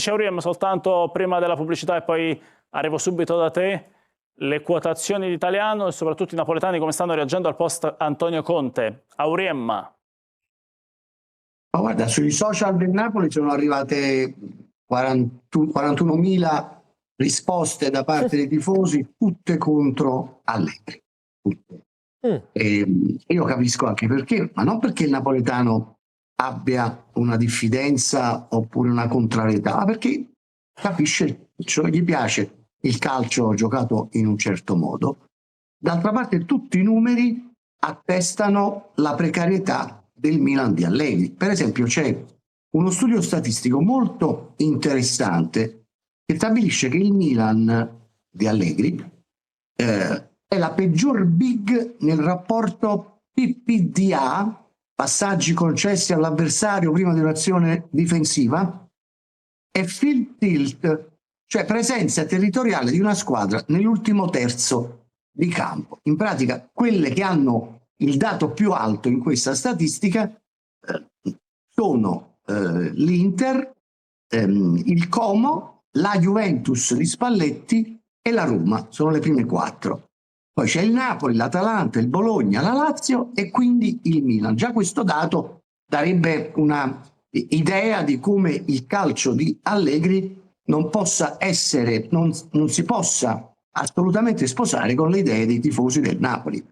Auriem, soltanto prima della pubblicità e poi arrivo subito da te, le quotazioni di Italiano e soprattutto i napoletani come stanno reagendo al post Antonio Conte. Auriem. Ma guarda, sui social del Napoli sono arrivate 41.000 risposte da parte dei tifosi, tutte contro Allegri. Tutte. E io capisco anche perché, ma non perché il napoletano abbia una diffidenza oppure una contrarietà, ma perché capisce, cioè gli piace il calcio giocato in un certo modo. D'altra parte tutti i numeri attestano la precarietà del Milan di Allegri. Per esempio c'è uno studio statistico molto interessante che stabilisce che il Milan di Allegri è la peggior big nel rapporto PPDA, passaggi concessi all'avversario prima di un'azione difensiva, e field tilt, cioè presenza territoriale di una squadra nell'ultimo terzo di campo. In pratica quelle che hanno il dato più alto in questa statistica sono l'Inter, il Como, la Juventus di Spalletti e la Roma, sono le prime 4. Poi c'è il Napoli, l'Atalanta, il Bologna, la Lazio e quindi il Milan. Già questo dato darebbe una idea di come il calcio di Allegri non possa essere, non si possa assolutamente sposare con le idee dei tifosi del Napoli.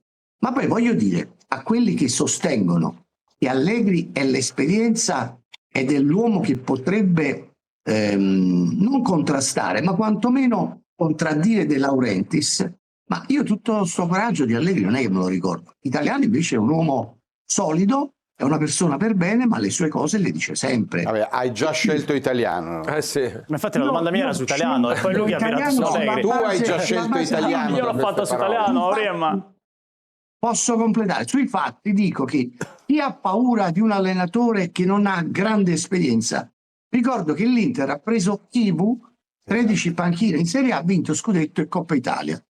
Ma poi voglio dire a quelli che sostengono che Allegri è l'esperienza ed è l'uomo che potrebbe non contrastare, ma quantomeno contraddire De Laurentiis, ma io tutto sto coraggio di Allegri non è che me lo ricordo. Italiano invece è un uomo solido, è una persona per bene, ma le sue cose le dice sempre. Vabbè, hai già scelto Italiano. Sì. Ma infatti la domanda mia era su Italiano e poi lui ha virato su Allegri. Tu hai già scelto Italiano. Io l'ho fatto su Italiano, Auriem. Posso completare? Sui fatti dico che chi ha paura di un allenatore che non ha grande esperienza, ricordo che l'Inter ha preso Chivu, 13 panchine in Serie A, ha vinto Scudetto e Coppa Italia.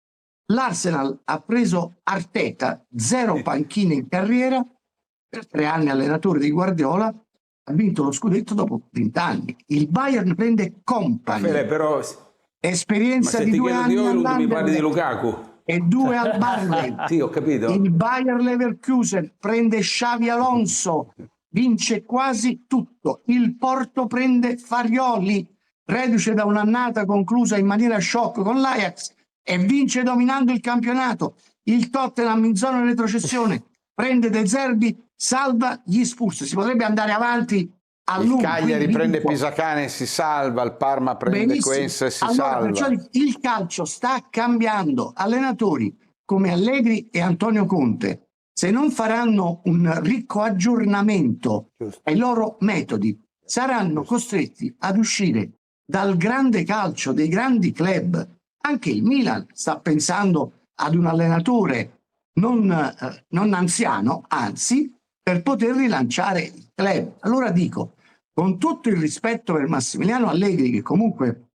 L'Arsenal ha preso Arteta, 0 panchine in carriera, per 3 anni allenatore di Guardiola, ha vinto lo Scudetto dopo 20 anni. Il Bayern prende Company, però, esperienza di 2 anni non mi parli di Lukaku e 2 al Barley. Sì, ho capito. Il Bayer Leverkusen prende Xavi Alonso, vince quasi tutto. Il Porto prende Farioli, reduce da un'annata conclusa in maniera shock con l'Ajax, e vince dominando il campionato. Il Tottenham in zona di retrocessione prende De Zerbi, salva gli Spurs. Si potrebbe andare avanti a lungo. Il Cagliari prende Pisacane e si salva, il Parma prende Quenza e si salva. Il calcio sta cambiando. Allenatori come Allegri e Antonio Conte, se non faranno un ricco aggiornamento ai loro metodi, saranno costretti ad uscire dal grande calcio dei grandi club. Anche il Milan sta pensando ad un allenatore non anziano, anzi, per poter rilanciare il club. Allora dico, con tutto il rispetto per Massimiliano Allegri, che comunque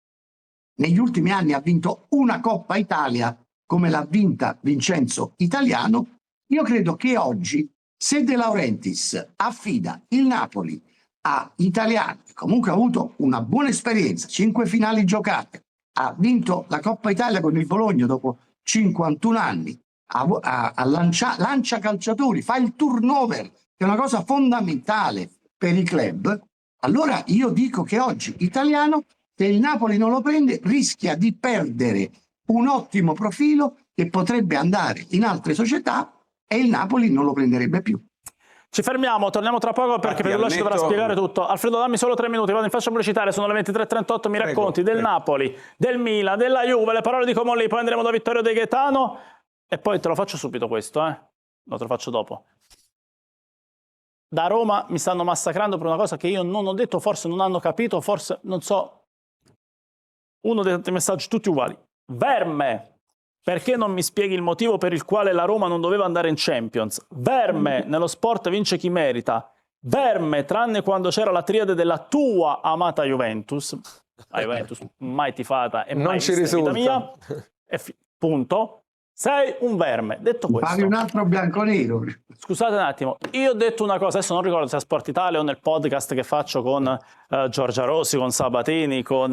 negli ultimi anni ha vinto una Coppa Italia come l'ha vinta Vincenzo Italiano, io credo che oggi, se De Laurentiis affida il Napoli a Italiano, che comunque ha avuto una buona esperienza, 5 finali giocate, ha vinto la Coppa Italia con il Bologna dopo 51 anni, lancia calciatori, fa il turnover, che è una cosa fondamentale per i club. Allora io dico che oggi Italiano, se il Napoli non lo prende, rischia di perdere un ottimo profilo che potrebbe andare in altre società e il Napoli non lo prenderebbe più. Ci fermiamo, torniamo tra poco perché Pedro ci dovrà spiegare tutto. Alfredo, dammi solo 3 minuti, vado in fascia pubblicitaria, sono le 23:38, mi racconti del Napoli, del Milan, della Juve, le parole di Comolli, poi andremo da Vittorio De Gaetano e poi te lo faccio subito questo, no, te lo faccio dopo. Da Roma mi stanno massacrando per una cosa che io non ho detto, forse non hanno capito, forse non so. Uno dei tanti messaggi tutti uguali. Verme! Perché non mi spieghi il motivo per il quale la Roma non doveva andare in Champions? Verme, nello sport vince chi merita. Verme, tranne quando c'era la triade della tua amata Juventus. La Juventus mai tifata e mai non ci risulta. Mia. Punto. Sei un verme. Detto questo, fai un altro bianconero. scusate un attimo, io ho detto una cosa, adesso non ricordo se a Sport Italia o nel podcast che faccio con Giorgia Rossi, con Sabatini, con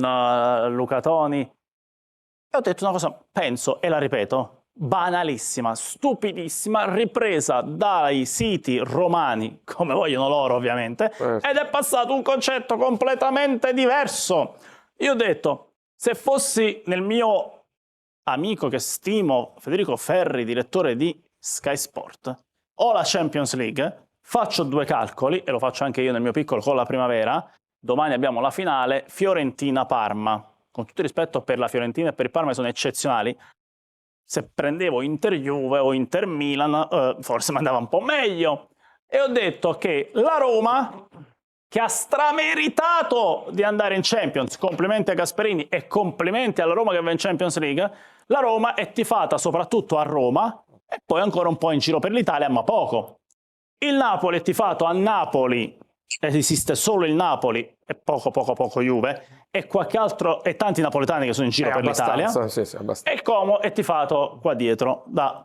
Luca Toni, e ho detto una cosa, penso, e la ripeto, banalissima, stupidissima, ripresa dai siti romani, come vogliono loro ovviamente, ed è passato un concetto completamente diverso. Io ho detto, se fossi nel mio amico che stimo, Federico Ferri, direttore di Sky Sport, ho la Champions League, faccio due calcoli, e lo faccio anche io nel mio piccolo con la Primavera, domani abbiamo la finale Fiorentina-Parma, con tutto il rispetto per la Fiorentina e per il Parma, sono eccezionali. Se prendevo Inter-Juve o Inter-Milan, forse mi andava un po' meglio. E ho detto che la Roma, che ha strameritato di andare in Champions, complimenti a Gasperini e complimenti alla Roma che va in Champions League, la Roma è tifata soprattutto a Roma e poi ancora un po' in giro per l'Italia, ma poco. Il Napoli è tifato a Napoli, esiste solo il Napoli e poco Juve, e qualche altro, e tanti napoletani che sono in giro per l'Italia, sì, e il Como è tifato qua dietro da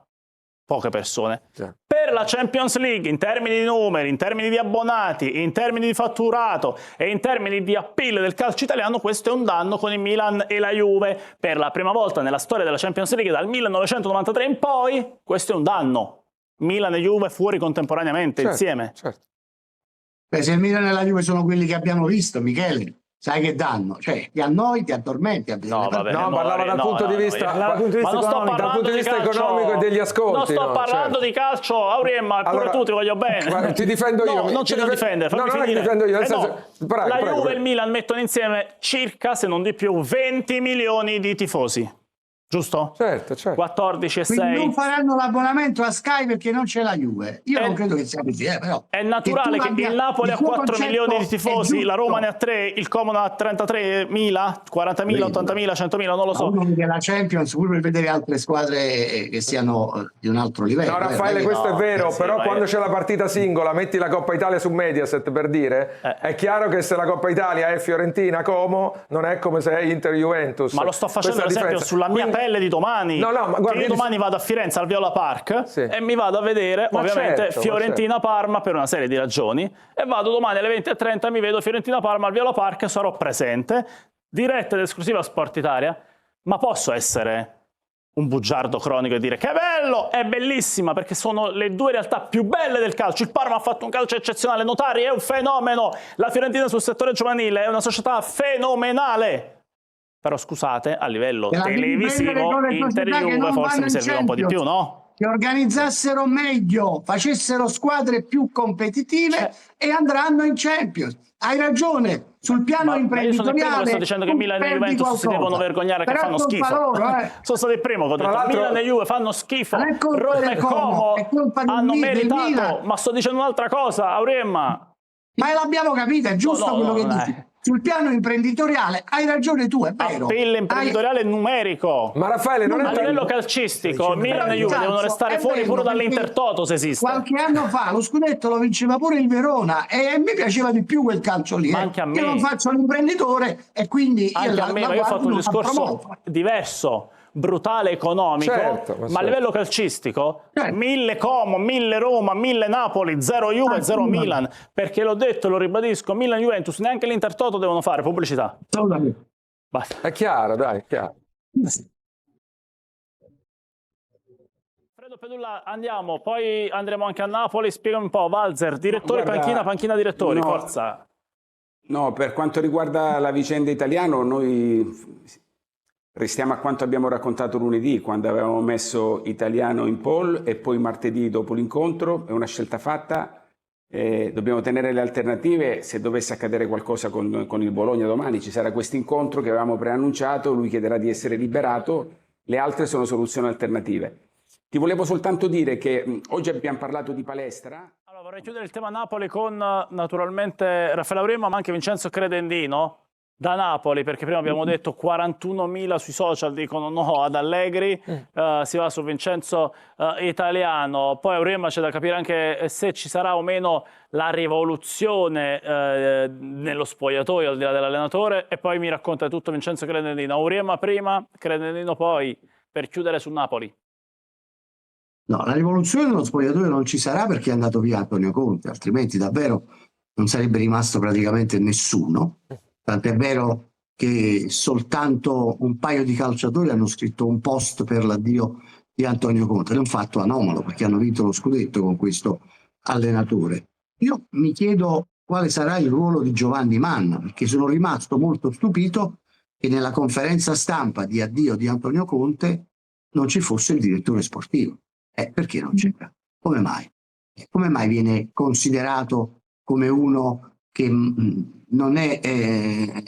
poche persone. Per la Champions League, in termini di numeri, in termini di abbonati, in termini di fatturato e in termini di appeal del calcio italiano, questo è un danno con il Milan e la Juve. Per la prima volta nella storia della Champions League dal 1993 in poi, questo è un danno. Milan e Juve fuori contemporaneamente, insieme. Certo. Beh, se il Milan e la Juve sono quelli che abbiamo visto, Michele, sai che danno? Cioè, ti annoi, ti addormenti. No, vabbè, parlava dal punto di vista economico e degli ascolti. Non sto parlando di calcio, Auriemma, pure tu ti voglio bene. Ti difendo io. No, non ci devo difendere, fammi finire. Non difendo io, nel senso, la Juve e il Milan mettono insieme circa, se non di più, 20 milioni di tifosi. Giusto? Certo. 14 e 6. Quindi non faranno l'abbonamento a Sky perché non c'è la Juve. Io non credo che sia così, però. È naturale che il Napoli ha 4 milioni di tifosi, la Roma ne ha 3, il Como ne ha 33.000, 40.000, 80.000, 100.000, non lo so. La Champions, pur per vedere altre squadre che siano di un altro livello. No, Raffaele, questo è vero, però quando c'è la partita singola, metti la Coppa Italia su Mediaset per dire, è chiaro che se la Coppa Italia è Fiorentina-Como, non è come se è Inter-Juventus. Ma lo sto facendo ad esempio sulla mia pelle di domani. Ma guarda, io domani vado a Firenze al Viola Park e mi vado a vedere ovviamente Fiorentina-Parma per una serie di ragioni, e vado domani alle 20:30, mi vedo Fiorentina-Parma al Viola Park e sarò presente, diretta ed esclusiva a Sport Italia. Ma posso essere un bugiardo cronico e dire che bello, è bellissima, perché sono le due realtà più belle del calcio. Il Parma ha fatto un calcio eccezionale, Notari è un fenomeno, la Fiorentina sul settore giovanile è una società fenomenale. Però scusate, a livello televisivo, Inter e Juve forse mi serviva un po' di più, no? Che organizzassero meglio, facessero squadre più competitive e andranno in Champions. Hai ragione, sul piano imprenditoriale. Io sono il primo che sto dicendo che Milan e Juventus si devono vergognare, che fanno schifo. Sono stato il primo che ho detto Milan e Juve fanno schifo, Roma e Como hanno meritato, ma sto dicendo un'altra cosa, Auriemma. Ma l'abbiamo capito, è giusto quello che dici. Sul piano imprenditoriale hai ragione tu, è vero. Appeal imprenditoriale numerico. Ma Raffaele, non è a livello calcistico, Milan e Juve devono restare fuori pure dall'Intertoto se esiste. Qualche anno fa lo scudetto lo vinceva pure il Verona e mi piaceva di più quel calcio lì. Ma anche a me. Io non faccio l'imprenditore e quindi anche a me, ma io ho fatto un discorso diverso, brutale economico, ma a livello calcistico 1000 Como, 1000 Roma, 1000 Napoli, 0 Juve, 0 Milan, perché l'ho detto e lo ribadisco, Milan Juventus neanche l'Intertoto devono fare pubblicità. Basta. È chiaro, dai, è chiaro. Fredo Pedulla, andiamo, poi andremo anche a Napoli, spiegami un po', Walzer, direttore, panchina direttori, forza. No, per quanto riguarda la vicenda italiana, noi restiamo a quanto abbiamo raccontato lunedì, quando avevamo messo Italiano in pole e poi martedì dopo l'incontro. È una scelta fatta, dobbiamo tenere le alternative. Se dovesse accadere qualcosa con il Bologna domani, ci sarà questo incontro che avevamo preannunciato, lui chiederà di essere liberato, le altre sono soluzioni alternative. Ti volevo soltanto dire che oggi abbiamo parlato di palestra. Allora, vorrei chiudere il tema Napoli con naturalmente Raffaele Auriemma, ma anche Vincenzo Credendino da Napoli, perché prima abbiamo detto 41.000 sui social dicono no ad Allegri, si va su Vincenzo Italiano, poi Auriemma c'è da capire anche se ci sarà o meno la rivoluzione nello spogliatoio al di là dell'allenatore, e poi mi racconta tutto Vincenzo Credendino. Auriemma prima, Credendino poi, per chiudere su Napoli. No, la rivoluzione dello spogliatoio non ci sarà perché è andato via Antonio Conte, altrimenti davvero non sarebbe rimasto praticamente nessuno. Tant'è vero che soltanto un paio di calciatori hanno scritto un post per l'addio di Antonio Conte. È un fatto anomalo perché hanno vinto lo scudetto con questo allenatore. Io mi chiedo quale sarà il ruolo di Giovanni Manna, perché sono rimasto molto stupito che nella conferenza stampa di addio di Antonio Conte non ci fosse il direttore sportivo. Perché non c'era? Come mai? Come mai viene considerato come uno che non è...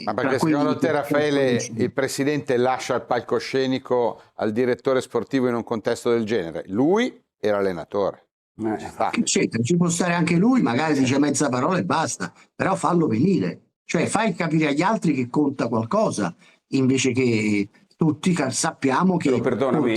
Ma perché secondo te, Raffaele, il presidente lascia il palcoscenico al direttore sportivo in un contesto del genere? Lui e l'allenatore. Ci può stare anche lui, magari dice mezza parola e basta, però fallo venire. Cioè fai capire agli altri che conta qualcosa, invece che tutti sappiamo che... Però perdonami,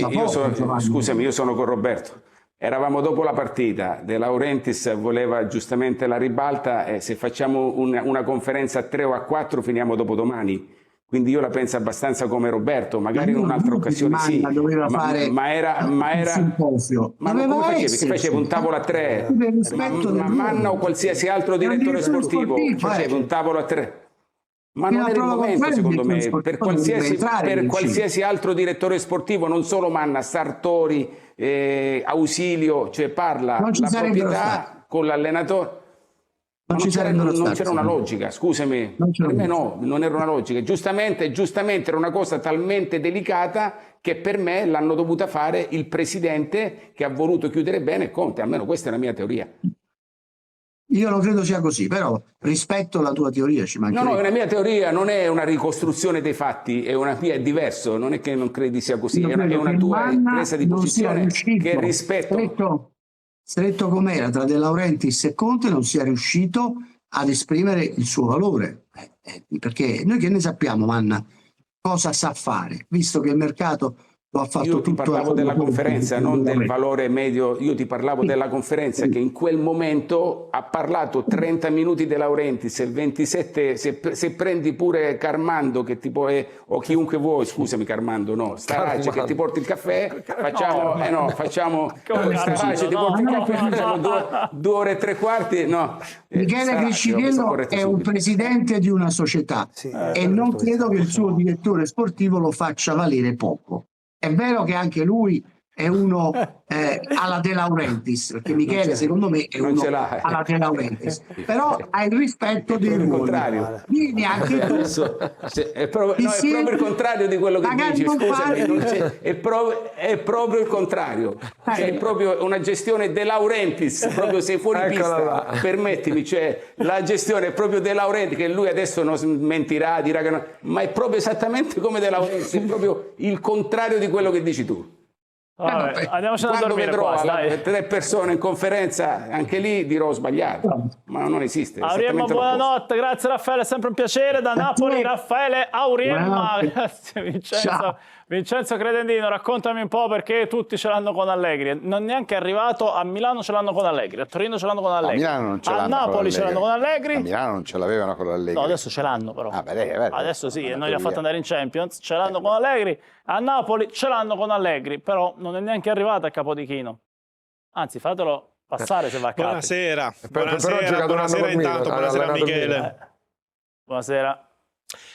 scusami, io sono con Roberto. Eravamo dopo la partita, De Laurentiis voleva giustamente la ribalta e se facciamo una conferenza a 3 o a 4 finiamo dopo domani. Quindi io la penso abbastanza come Roberto, magari in un'altra occasione sì, ma era simposio. Ma come facevi? Facevi un tavolo a 3, ma Manna o qualsiasi altro direttore sportivo facevi un tavolo a 3. Ma non era il momento, secondo me, per qualsiasi altro direttore sportivo, non solo Manna, Sartori, Ausilio, cioè parla la proprietà con l'allenatore. Non c'era una logica, scusami, per me no, non era una logica. Giustamente era una cosa talmente delicata che per me l'hanno dovuta fare il presidente che ha voluto chiudere bene Conte, almeno questa è la mia teoria. Io non credo sia così, però rispetto la tua teoria, ci mancherebbe. No, è una mia teoria, non è una ricostruzione dei fatti, è diverso, non è che non credi sia così, è una tua presa di posizione che rispetto. Stretto com'era tra De Laurentiis e Conte, non sia riuscito ad esprimere il suo valore. Perché noi che ne sappiamo, Manna, cosa sa fare, visto che il mercato lo ha fatto tutto. Io ti parlavo della conferenza, non del valore medio, io ti parlavo della conferenza che in quel momento ha parlato 30 minuti De Laurentiis, il 27, se prendi pure Carmando che tipo o chiunque vuoi, scusami Carmando, no, Starace che ti porti il caffè, facciamo Starace ti porti il caffè, facciamo 2 ore e 3/4, no. Michele Criscitello è un presidente di una società e non credo che il suo direttore sportivo lo faccia valere poco. È vero che anche lui è uno alla De Laurentiis, perché Michele secondo me è uno alla De Laurentiis, però ha il rispetto dei ruoli. Vieni anche tu. È proprio il contrario di quello che dici, scusami, è proprio il contrario, è proprio una gestione De Laurentiis, proprio sei fuori pista, permettimi, cioè la gestione è proprio De Laurentiis, che lui adesso non mentirà, dirà che no, ma è proprio esattamente come De Laurentiis, è proprio il contrario di quello che dici tu. Vabbè, andiamocene a dormire vedrò qua, dai. 3 persone in conferenza, anche lì dirò sbagliato, ma non esiste. Auriemma, buonanotte, grazie Raffaele, è sempre un piacere. Da Napoli Raffaele Auriemma, grazie Vincenzo. Vincenzo Credendino, raccontami un po' perché tutti ce l'hanno con Allegri. Non neanche arrivato a Milano ce l'hanno con Allegri, a Torino ce l'hanno con Allegri, a Milano non ce l'hanno, a Napoli ce l'hanno con Allegri. A Milano non ce l'avevano con Allegri. No, adesso ce l'hanno però. Adesso sì, e noi li ha fatto andare in Champions, ce l'hanno con Allegri. A Napoli ce l'hanno con Allegri, però non è neanche arrivato a Capodichino. Anzi, fatelo passare se va a capo. Buonasera, buonasera intanto, buonasera Michele. Buonasera.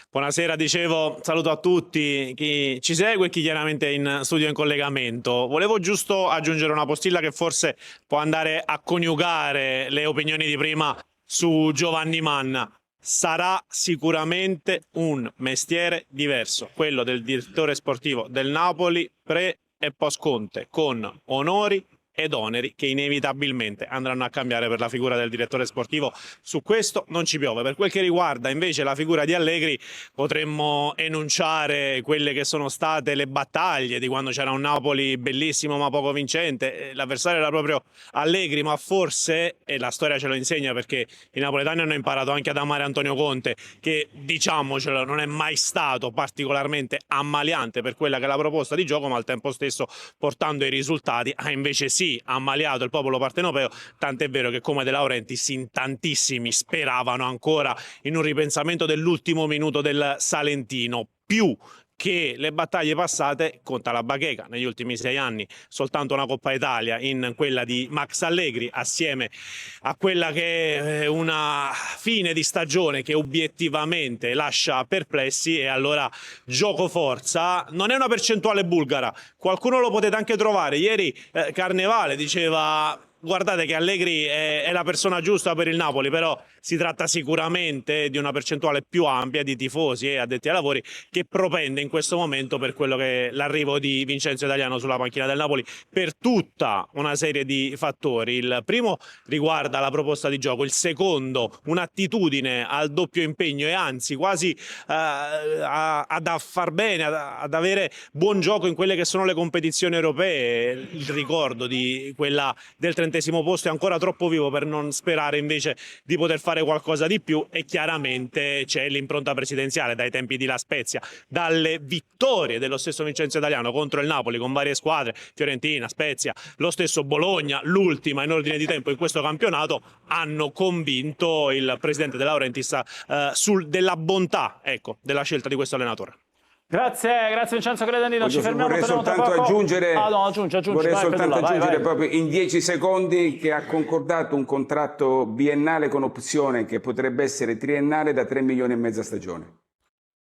Buonasera, dicevo, saluto a tutti chi ci segue e chi chiaramente è in studio in collegamento. Volevo giusto aggiungere una postilla che forse può andare a coniugare le opinioni di prima su Giovanni Manna. Sarà sicuramente un mestiere diverso, quello del direttore sportivo del Napoli pre e post Conte, con onori ed oneri che inevitabilmente andranno a cambiare per la figura del direttore sportivo. Su questo non ci piove. Per quel che riguarda invece la figura di Allegri, potremmo enunciare quelle che sono state le battaglie di quando c'era un Napoli bellissimo ma poco vincente. L'avversario era proprio Allegri, ma forse, e la storia ce lo insegna perché i napoletani hanno imparato anche ad amare Antonio Conte, che diciamocelo non è mai stato particolarmente ammaliante per quella che è la proposta di gioco, ma al tempo stesso portando i risultati ha invece sì ammaliato il popolo partenopeo, tant'è vero che come De Laurentiis in tantissimi speravano ancora in un ripensamento dell'ultimo minuto del Salentino, più che le battaglie passate conta la bacheca. Negli ultimi 6 anni soltanto una Coppa Italia, in quella di Max Allegri, assieme a quella che è una fine di stagione che obiettivamente lascia perplessi. E allora gioco forza non è una percentuale bulgara, qualcuno lo potete anche trovare. Ieri Carnevale diceva: guardate che Allegri è la persona giusta per il Napoli, però si tratta sicuramente di una percentuale più ampia di tifosi e addetti ai lavori che propende in questo momento per quello che è l'arrivo di Vincenzo Italiano sulla panchina del Napoli, per tutta una serie di fattori. Il primo riguarda la proposta di gioco, il secondo un'attitudine al doppio impegno e anzi quasi ad far bene, ad avere buon gioco in quelle che sono le competizioni europee. Il ricordo di quella del 30° posto è ancora troppo vivo per non sperare invece di poter fare qualcosa di più, e chiaramente c'è l'impronta presidenziale dai tempi di La Spezia, dalle vittorie dello stesso Vincenzo Italiano contro il Napoli con varie squadre, Fiorentina, Spezia, lo stesso Bologna, l'ultima in ordine di tempo in questo campionato, hanno convinto il presidente De Laurentiis della bontà, ecco, della scelta di questo allenatore. Grazie Vincenzo Credendino, ci fermiamo. Vorrei soltanto aggiungere, proprio in 10 secondi che ha concordato un contratto biennale con opzione che potrebbe essere triennale da 3 milioni e mezzo a stagione.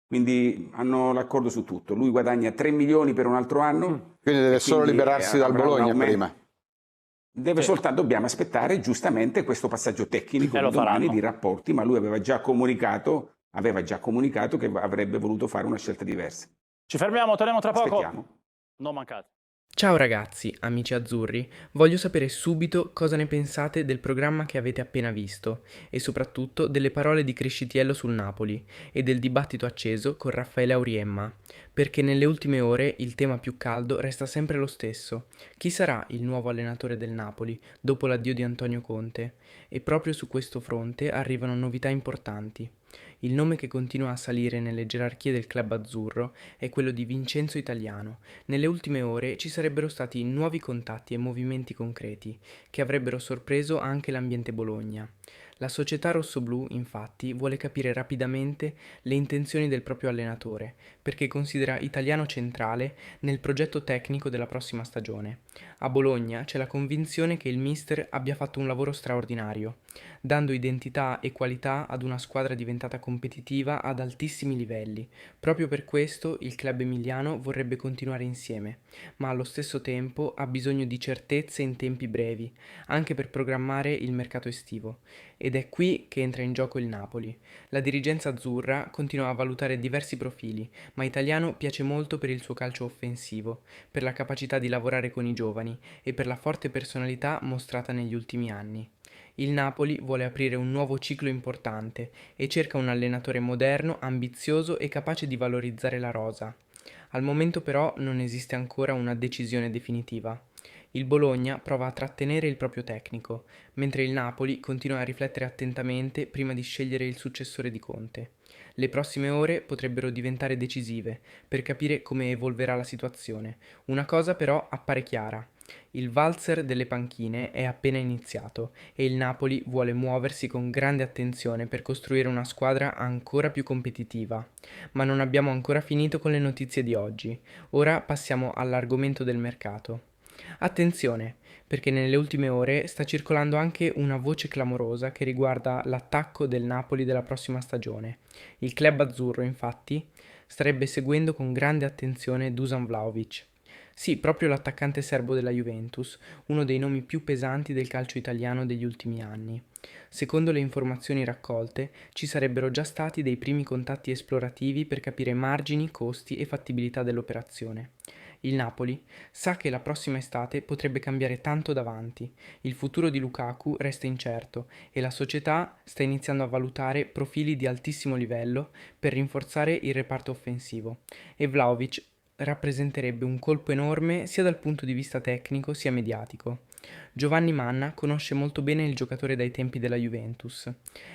Quindi hanno l'accordo su tutto. Lui guadagna 3 milioni per un altro anno. Quindi deve solo liberarsi dal Bologna prima. Dobbiamo aspettare giustamente questo passaggio tecnico domani di rapporti, ma lui aveva già comunicato che avrebbe voluto fare una scelta diversa. Ci fermiamo, torniamo tra poco. Aspettiamo. Non mancate. Ciao ragazzi, amici azzurri, voglio sapere subito cosa ne pensate del programma che avete appena visto e soprattutto delle parole di Criscitiello sul Napoli e del dibattito acceso con Raffaele Auriemma, perché nelle ultime ore il tema più caldo resta sempre lo stesso: chi sarà il nuovo allenatore del Napoli dopo l'addio di Antonio Conte? E proprio su questo fronte arrivano novità importanti. Il nome che continua a salire nelle gerarchie del club azzurro è quello di Vincenzo Italiano. Nelle ultime ore ci sarebbero stati nuovi contatti e movimenti concreti che avrebbero sorpreso anche l'ambiente Bologna. La società rossoblù, infatti, vuole capire rapidamente le intenzioni del proprio allenatore, perché considera Italiano centrale nel progetto tecnico della prossima stagione. A Bologna c'è la convinzione che il mister abbia fatto un lavoro straordinario, dando identità e qualità ad una squadra diventata competitiva ad altissimi livelli. Proprio per questo il club emiliano vorrebbe continuare insieme, ma allo stesso tempo ha bisogno di certezze in tempi brevi, anche per programmare il mercato estivo. Ed è qui che entra in gioco il Napoli. La dirigenza azzurra continua a valutare diversi profili, ma Italiano piace molto per il suo calcio offensivo, per la capacità di lavorare con i giovani e per la forte personalità mostrata negli ultimi anni. Il Napoli vuole aprire un nuovo ciclo importante e cerca un allenatore moderno, ambizioso e capace di valorizzare la rosa. Al momento però non esiste ancora una decisione definitiva. Il Bologna prova a trattenere il proprio tecnico, mentre il Napoli continua a riflettere attentamente prima di scegliere il successore di Conte. Le prossime ore potrebbero diventare decisive per capire come evolverà la situazione. Una cosa però appare chiara: il valzer delle panchine è appena iniziato e il Napoli vuole muoversi con grande attenzione per costruire una squadra ancora più competitiva. Ma non abbiamo ancora finito con le notizie di oggi. Ora passiamo all'argomento del mercato. Attenzione, perché nelle ultime ore sta circolando anche una voce clamorosa che riguarda l'attacco del Napoli della prossima stagione. Il club azzurro, infatti, starebbe seguendo con grande attenzione Dusan Vlahovic. Sì, proprio l'attaccante serbo della Juventus, uno dei nomi più pesanti del calcio italiano degli ultimi anni. Secondo le informazioni raccolte, ci sarebbero già stati dei primi contatti esplorativi per capire margini, costi e fattibilità dell'operazione. Il Napoli sa che la prossima estate potrebbe cambiare tanto davanti, il futuro di Lukaku resta incerto e la società sta iniziando a valutare profili di altissimo livello per rinforzare il reparto offensivo e Vlahovic rappresenterebbe un colpo enorme sia dal punto di vista tecnico sia mediatico. Giovanni Manna conosce molto bene il giocatore dai tempi della Juventus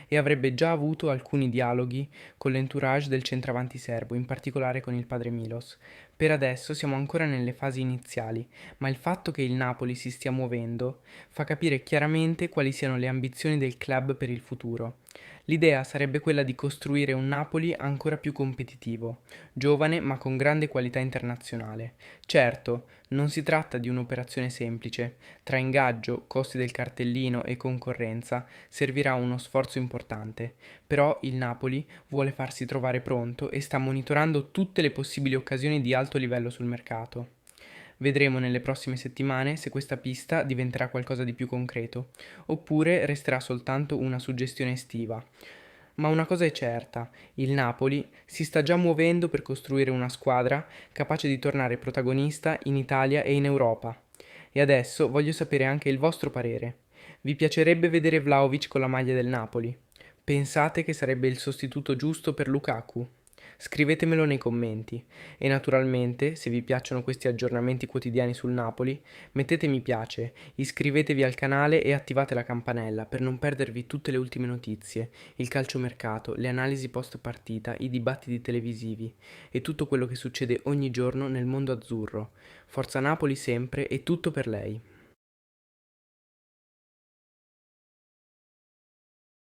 e avrebbe già avuto alcuni dialoghi con l'entourage del centravanti serbo, in particolare con il padre Milos. Per adesso siamo ancora nelle fasi iniziali, ma il fatto che il Napoli si stia muovendo fa capire chiaramente quali siano le ambizioni del club per il futuro L'idea sarebbe quella di costruire un Napoli ancora più competitivo, giovane ma con grande qualità internazionale. Certo, non si tratta di un'operazione semplice. Tra ingaggio, costi del cartellino e concorrenza servirà uno sforzo importante, però il Napoli vuole farsi trovare pronto e sta monitorando tutte le possibili occasioni di alto livello sul mercato. Vedremo nelle prossime settimane se questa pista diventerà qualcosa di più concreto, oppure resterà soltanto una suggestione estiva. Ma una cosa è certa, il Napoli si sta già muovendo per costruire una squadra capace di tornare protagonista in Italia e in Europa. E adesso voglio sapere anche il vostro parere. Vi piacerebbe vedere Vlahovic con la maglia del Napoli? Pensate che sarebbe il sostituto giusto per Lukaku? Scrivetemelo nei commenti e naturalmente, se vi piacciono questi aggiornamenti quotidiani sul Napoli, mettete mi piace, iscrivetevi al canale e attivate la campanella per non perdervi tutte le ultime notizie, il calciomercato, le analisi post partita, i dibattiti televisivi e tutto quello che succede ogni giorno nel mondo azzurro. Forza Napoli sempre e tutto per lei.